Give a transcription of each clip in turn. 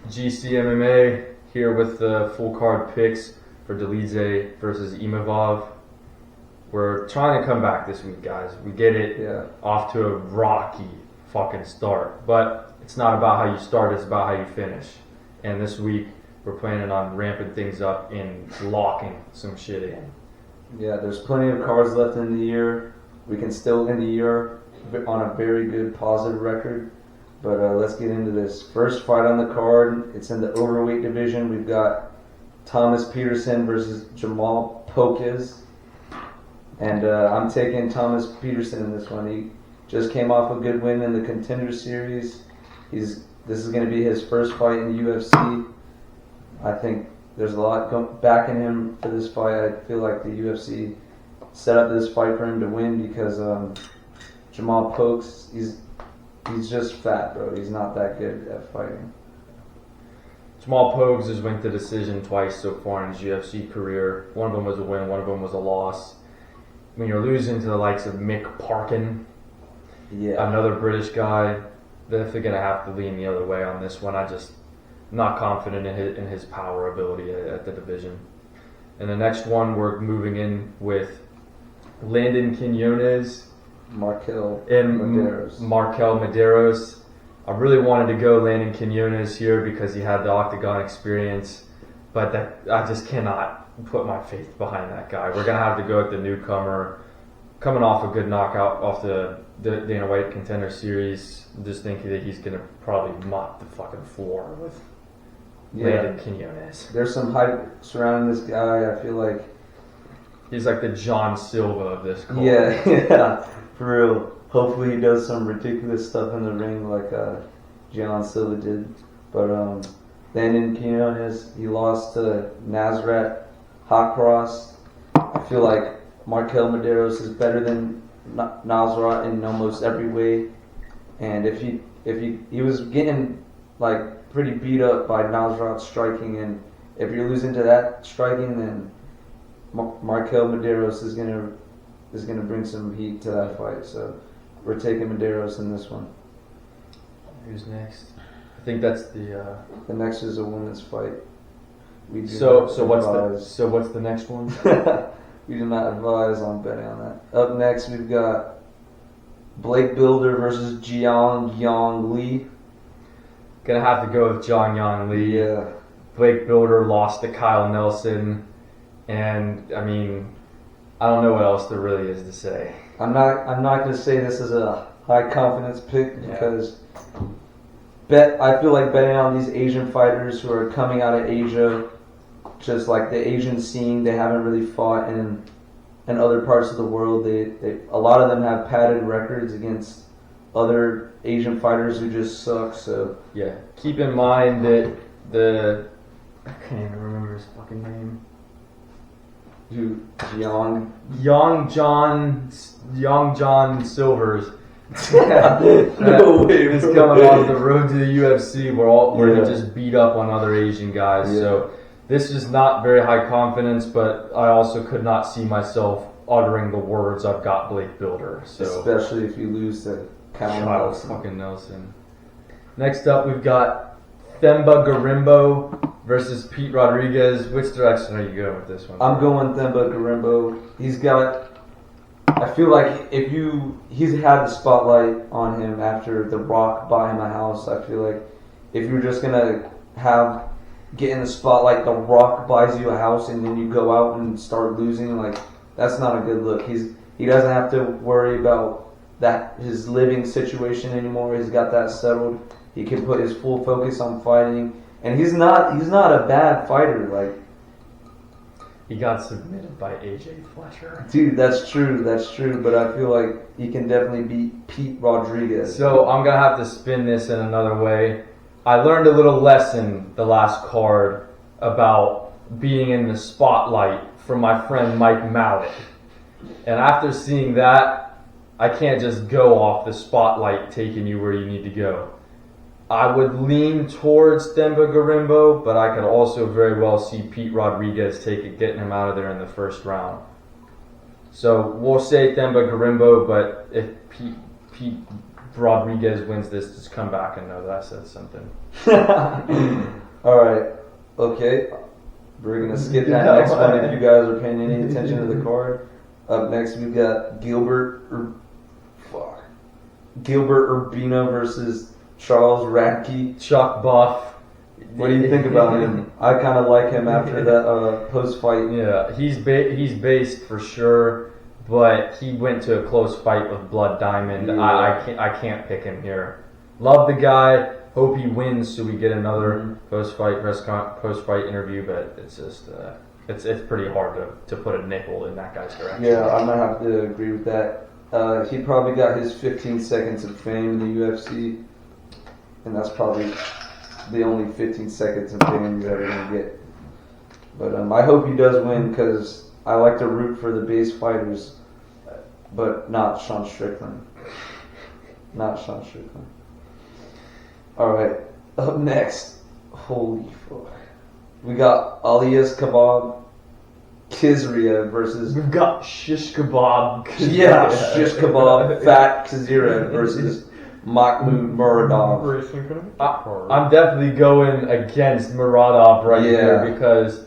GC MMA here with the full card picks for Dolidze versus Imavov. We're trying to come back this week, guys. We get it. Yeah. Off to a rocky fucking start. But it's not about how you start, it's about how you finish. And this week, we're planning on ramping things up and locking some shit in. Yeah, there's plenty of cards left in the year. We can still end the year on a very good positive record. But let's get into this. First fight on the card, it's in the overweight division. We've got Thomas Peterson versus Jamal Pokes. And I'm taking Thomas Peterson in this one. He just came off a good win in the Contender Series. This is going to be his first fight in the UFC. I think there's a lot backing him for this fight. I feel like the UFC set up this fight for him to win because Jamal Pokes, he's just fat, bro. He's not that good at fighting. Jamal Pokes has went to decision twice so far in his UFC career. One of them was a win, one of them was a loss. When you're losing to the likes of Mick Parkin, another British guy, definitely going to have to lean the other way on this one. I'm not confident in his power ability at the division. And the next one, we're moving in with Landon Quinones Markel Medeiros. I really wanted to go Landon Quinones here because he had the octagon experience, but I just cannot put my faith behind that guy. We're going to have to go with the newcomer, coming off a good knockout off the Dana White Contender Series. I'm just thinking that he's going to probably mop the fucking floor with Landon Quinones. There's some hype surrounding this guy. I feel like he's like the John Silva of this card. Yeah, for real. Hopefully he does some ridiculous stuff in the ring like John Silva did. But Landon Quinones, he lost to Nasrat Haqparast. I feel like Markel Medeiros is better than Nasrat in almost every way. And if he was getting like pretty beat up by Nasrat striking, and if you're losing to that striking, then Markel Medeiros is gonna bring some heat to that fight. So we're taking Medeiros in this one. Who's next? I think that's the next is a women's fight. So what's the next one? We do not advise on betting on that. Up next, we've got Blake Builder versus Jiang Yang Lee. Gonna have to go with Jiang Yang Lee. Yeah. Blake Builder lost to Kyle Nelson, and I mean, I don't know what else there really is to say. I'm not gonna say this is a high confidence pick because I feel like betting on these Asian fighters who are coming out of Asia, just like the Asian scene, they haven't really fought in other parts of the world. A lot of them have padded records against other Asian fighters who just suck. So yeah, keep in mind that I can't even remember his fucking name. Young John Silvers. No way, is coming off the road to the UFC where he just beat up on other Asian guys. Yeah. So this is not very high confidence, but I also could not see myself uttering the words "I've got Blake Builder." So especially if you lose to Kyle Nelson. Next up, we've got Themba Gorimbo versus Pete Rodriguez. Which direction are you going with this one? I'm going Themba Gorimbo. I feel like he's had the spotlight on him after The Rock bought him a house. I feel like if you're just gonna get in the spotlight, The Rock buys you a house and then you go out and start losing, like that's not a good look. He doesn't have to worry about his living situation anymore. He's got that settled. He can put his full focus on fighting, and he's not a bad fighter. Like he got submitted by AJ Fletcher. Dude, that's true. But I feel like he can definitely beat Pete Rodriguez. So I'm gonna have to spin this in another way. I learned a little lesson the last card about being in the spotlight from my friend Mike Mallet, and after seeing that, I can't just go off the spotlight taking you where you need to go. I would lean towards Themba Gorimbo, but I could also very well see Pete Rodriguez getting him out of there in the first round. So we'll say Themba Gorimbo, but if Pete Rodriguez wins this, just come back and know that I said something. All right. Okay. We're going to skip that next one if you guys are paying any attention to the card. Up next, we've got Gilbert Urbino versus Charles Radke. Chuck Buff. What do you think about him? I kind of like him after that post-fight. Yeah, he's based for sure, but he went to a close fight with Blood Diamond. Yeah. I can't pick him here. Love the guy. Hope he wins so we get another post-fight interview. But it's just it's pretty hard to put a nickel in that guy's direction. Yeah, I'm gonna have to agree with that. He probably got his 15 seconds of fame in the UFC, and that's probably the only 15 seconds of fame you're ever gonna get. But I hope he does win because I like to root for the base fighters, but not Sean Strickland. Not Sean Strickland. All right, up next, holy fuck, we got Alias Kebab Kizriev versus. We've got Shish Kebab. Yeah, Shish Kebab Fat Kizriev versus Mahmoud Muradov. I'm definitely going against Muradov right here because,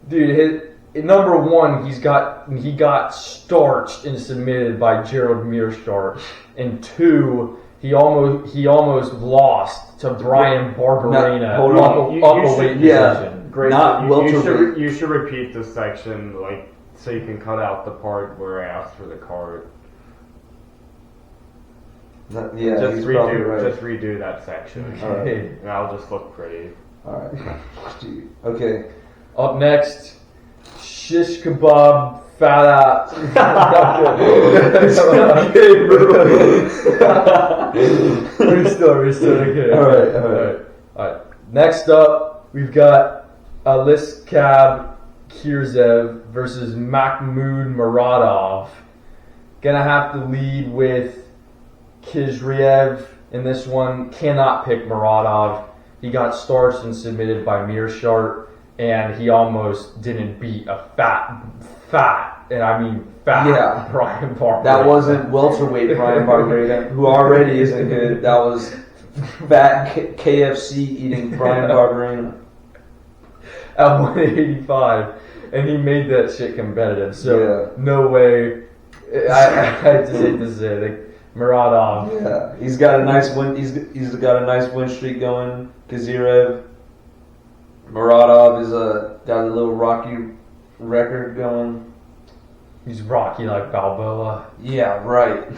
dude, number one, he got starched and submitted by Gerald Meerschaert, and two, he almost lost to Brian Barberena up a weight division. Great. Not welterweight. You should repeat this section, so you can cut out the part where I asked for the card. Just redo that section. All right. And I'll just look pretty. All right. Okay. Up next, Shish Kebab Fat Restore. Okay. All right. Next up, we've got Aliskab Kirzev versus Mahmoud Muradov. Gonna have to lead with Kizriev in this one. Cannot pick Muradov. He got starched and submitted by Meerschaert, and he almost didn't beat a fat Brian Barberena. That wasn't welterweight Brian Barberena, who already isn't good. That was fat KFC eating Brian Barberena. At 185, and he made that shit competitive. So no way. I just hate to say it. Muradov. Yeah, he's got a nice win. He's got a nice win streak going. Kizriev. Muradov is got a little rocky record going. He's rocky like Balboa. Yeah, right.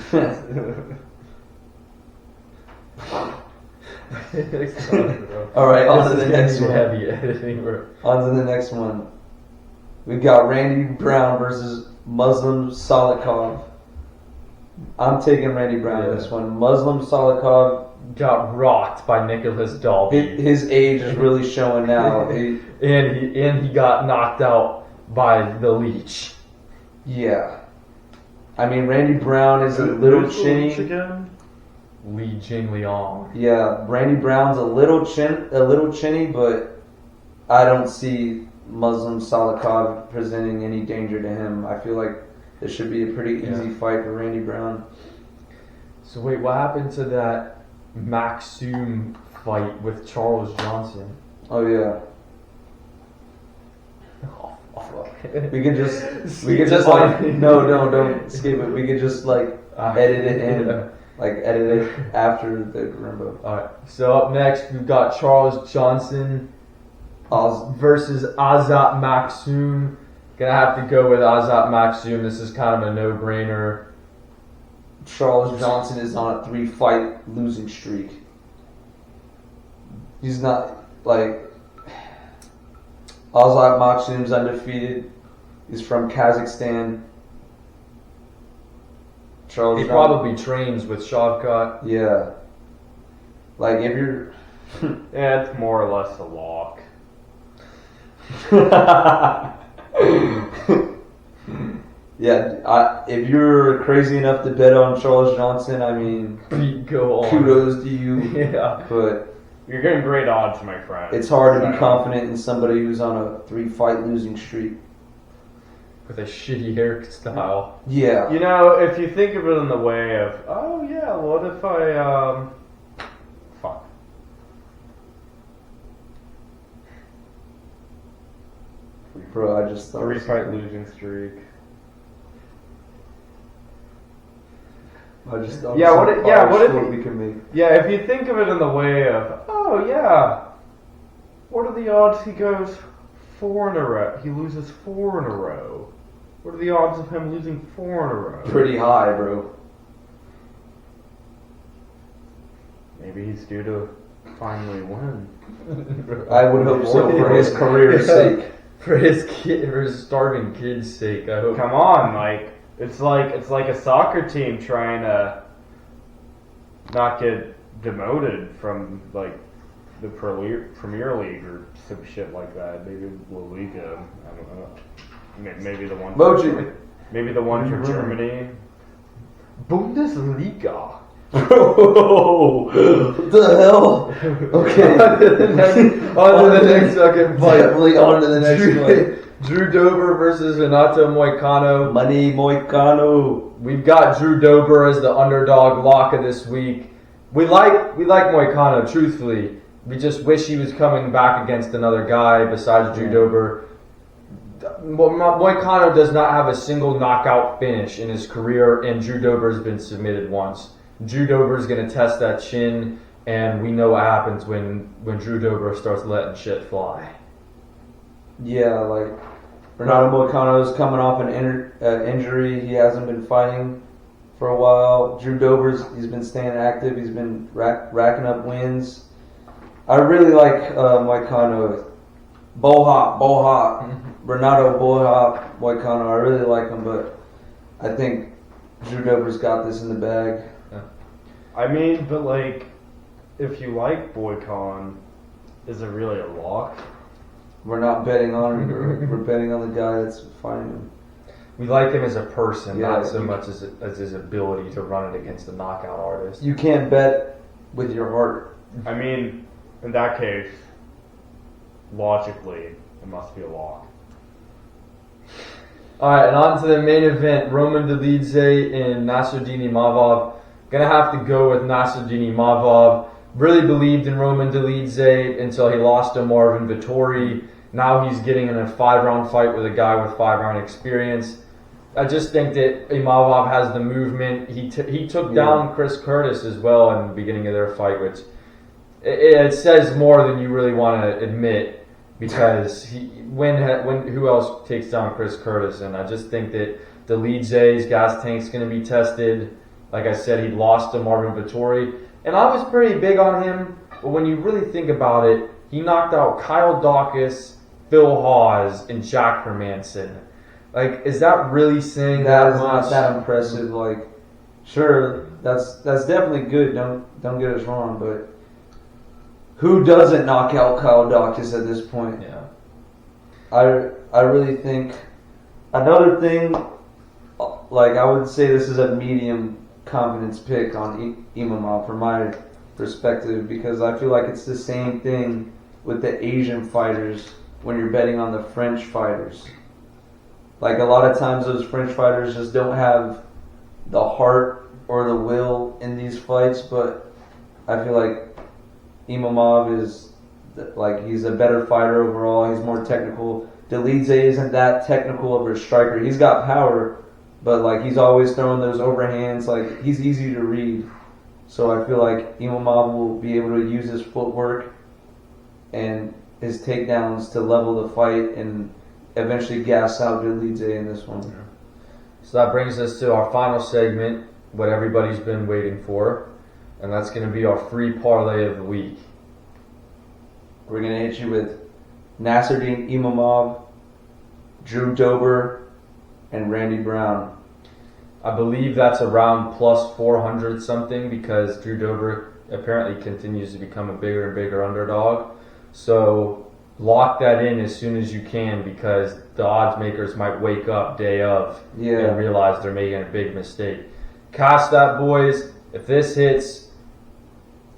All right, on to the next one. Heavy editing, bro. On to the next one. We got Randy Brown versus Muslim Salikov. I'm taking Randy Brown in this one. Muslim Salikov got rocked by Nicholas Dalby. His age is really showing now. and he got knocked out by the Leech. Yeah. I mean, Randy Brown is a little chinny. Li Jingliang. Yeah, Randy Brown's a little chinny, but I don't see Muslim Salikov presenting any danger to him. I feel like this should be a pretty easy fight for Randy Brown. So wait, what happened to that Maxum fight with Charles Johnson? Oh yeah. We could just don't skip it. We could just edit it in, edit it after the Rimbo. Alright, so up next we've got Charles Johnson versus Azat Maxum. Gonna have to go with Azat Maxum. This is kind of a no-brainer. Charles Johnson is on a 3-fight losing streak. He's not Azat Maxim's undefeated. He's from Kazakhstan. He probably trains with Shavkat. Yeah. If you're... Yeah, it's more or less a lock. Yeah, if you're crazy enough to bet on Charles Johnson, I mean, go on. Kudos to you. Yeah. But you're getting great odds, my friend. It's hard to be confident in somebody who's on a 3-fight losing streak. with a shitty hairstyle. Yeah. You know, if you think of it in the way of, oh yeah, what if I fuck. Bro, I just thought 3-fight losing streak. I just thought Yeah, what it- yeah, what if- what we can make. Yeah, if you think of it in the way of, oh yeah, what are the odds he goes 4 in a row? He loses 4 in a row. What are the odds of him losing 4 in a row? Pretty high, bro. Maybe he's due to finally win. I would hope so for his career's sake. For his starving kid's sake, I hope. Come on, like it's like a soccer team trying to not get demoted from like the Premier League or some shit like that. Maybe La Liga. I don't know. Maybe the one. Moji. Maybe the one for Germany. Bundesliga. Bro, what the hell? Okay. On to the next fucking fight. Definitely on to the next fight. Drew Dober versus Renato Moicano. Money Moicano. We've got Drew Dober as the underdog lock of this week. We like Moicano, truthfully. We just wish he was coming back against another guy besides Drew Dober. Moicano does not have a single knockout finish in his career, and Drew Dober's been submitted once. Drew Dober's going to test that chin, and we know what happens when Drew Dober starts letting shit fly. Yeah, like Renato Moicano's coming off an injury. He hasn't been fighting for a while. Drew he's been staying active. He's been racking up wins. I really like Moicano. Bohop. Renato Bohop Moicano. I really like him, but I think Drew Dober's got this in the bag. I mean, but like, if you like Boycon, is it really a lock? We're not betting on him. We're betting on the guy that's fighting him. We like him as a person, Yeah, not so much as his ability to run it against a knockout artist. You can't bet with your heart. I mean, in that case, logically, it must be a lock. Alright, and on to the main event, Roman Dolidze and Nassourdine Imavov. Gonna have to go with Nassourdine Imavov. Really believed in Roman Dolidze until he lost to Marvin Vettori. Now he's getting in a 5-round fight with a guy with 5-round experience. I just think that Imavov has the movement. He took down Chris Curtis as well in the beginning of their fight, which it says more than you really want to admit, because who else takes down Chris Curtis? And I just think that Dolidze's gas tank's going to be tested. Like I said, he lost to Marvin Vettori, and I was pretty big on him. But when you really think about it, he knocked out Kyle Dawkins, Phil Hawes, and Jack Hermanson. Like, is that really saying That that is much? not that impressive. Like, sure, that's definitely good. Don't get us wrong, but who doesn't knock out Kyle Dawkins at this point? Yeah. I really think another thing. Like, I would say this is a medium confidence pick on Imavov from my perspective, because I feel like it's the same thing with the Asian fighters when you're betting on the French fighters. Like, a lot of times those French fighters just don't have the heart or the will in these fights, but I feel like Imavov is, like, he's a better fighter overall. He's more technical. Dolidze isn't that technical of a striker. He's got power, but like, he's always throwing those overhands. Like, he's easy to read. So I feel like Imavov will be able to use his footwork and his takedowns to level the fight and eventually gas out Dolidze in this one. So that brings us to our final segment, what everybody's been waiting for, and that's going to be our free parlay of the week. We're going to hit you with Nassourdine Imavov, Drew Dober, and Randy Brown. I believe that's around plus 400 something, because Drew Dober apparently continues to become a bigger and bigger underdog. So lock that in as soon as you can, because the odds makers might wake up day of and realize they're making a big mistake. Cast that, boys. If this hits,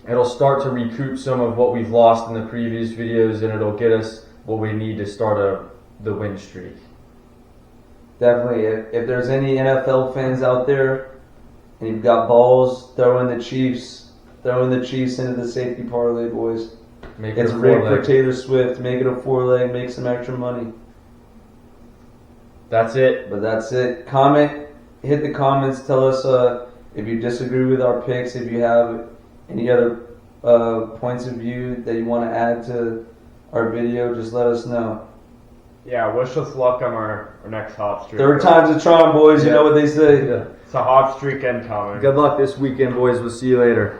it'll start to recoup some of what we've lost in the previous videos, and it'll get us what we need to start the win streak. Definitely. If there's any NFL fans out there and you've got balls, throw in the Chiefs. Throw in the Chiefs into the safety parlay, boys. Make it It's a rigged for four-leg. Taylor Swift. Make it a 4-leg. Make some extra money. That's it. But that's it. Comment. Hit the comments. Tell us if you disagree with our picks. If you have any other points of view that you want to add to our video, just let us know. Yeah, wish us luck on our next hot streak. Third time's a charm, boys. You know what they say. Yeah. It's a hot streak incoming. Good luck this weekend, boys. We'll see you later.